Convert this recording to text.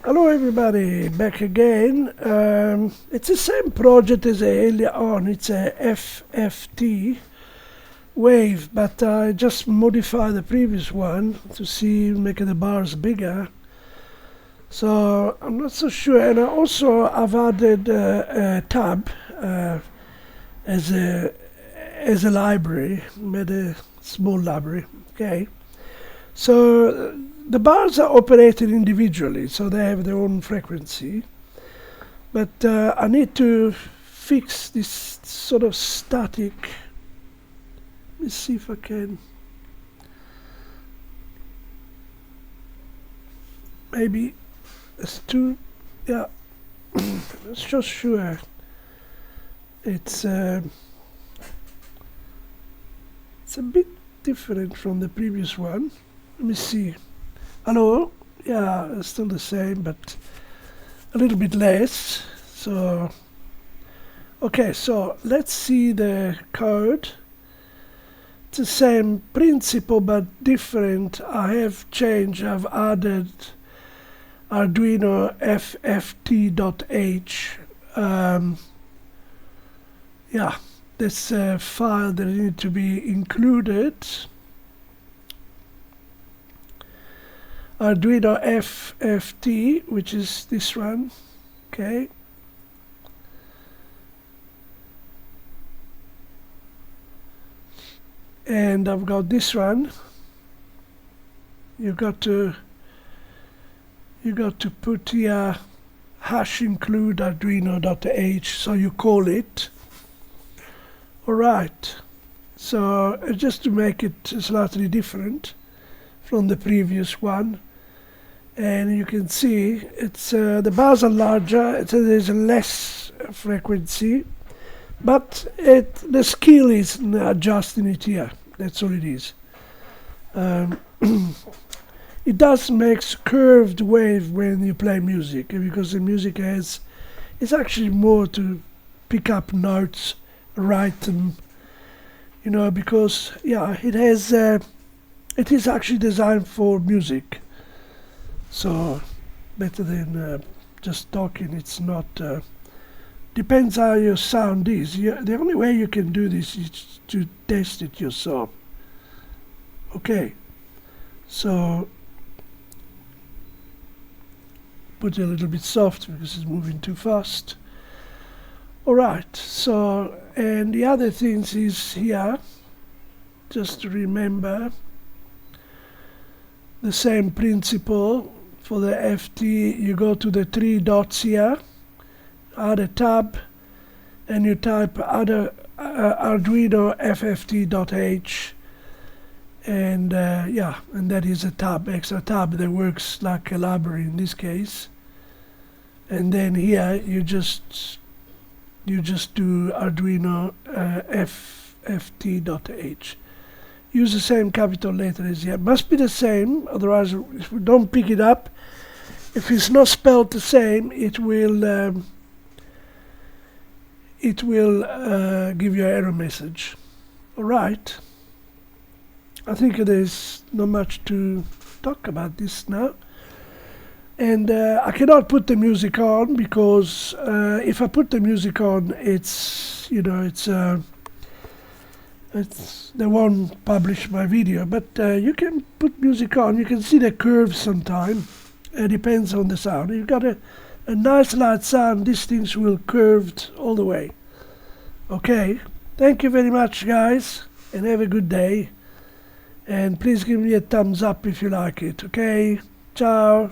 Hello everybody, back again. It's the same project as earlier on. It's a FFT wave, but I just modified the previous one to make the bars bigger. So I'm not so sure, and I've added a tab as a library, made a small library. Okay, so the bars are operated individually, so they have their own frequency. But I need to fix this sort of static. Let me see if I can. Maybe it's too. Yeah, it's just sure. It's a bit different from the previous one. Let me see. Hello, yeah, it's still the same, but a little bit less. So, okay, so let's see the code. It's the same principle, but different. I've added Arduino FFT.h. Yeah, this file that needs to be included. Arduino FFT, which is this one, okay. And I've got this one. You got to put here hash include arduino.h, so you call it. All right. So just to make it slightly different from the previous one. And you can see it's the bars are larger, there's less frequency, but the skill is adjusting it here. That's all it is. It does make curved wave when you play music, because the music it's actually more to pick up notes, write them, because yeah, it is actually designed for music. So better than just talking. It's not. Depends how your sound is. The only way you can do this is to test it yourself. Okay. So put it a little bit soft because it's moving too fast. All right. So, and the other things is here. Just to remember the same principle. For the FT, you go to the three dots here, add a tab, and you type Arduino FFT.h, and yeah, and that is a tab, extra tab that works like a library in this case. And then here you just do Arduino FFT.h. Use the same capital letter as here. Must be the same, otherwise if we don't pick it up, if it's not spelled the same, it will give you an error message. Alright. I think there's not much to talk about this now. And I cannot put the music on because if I put the music on, they won't publish my video, but you can put music on. You can see the curves sometime. It depends on the sound. You've got a nice light sound. These things will curved all the way. Okay. Thank you very much, guys, and have a good day. And please give me a thumbs up if you like it. Okay. Ciao.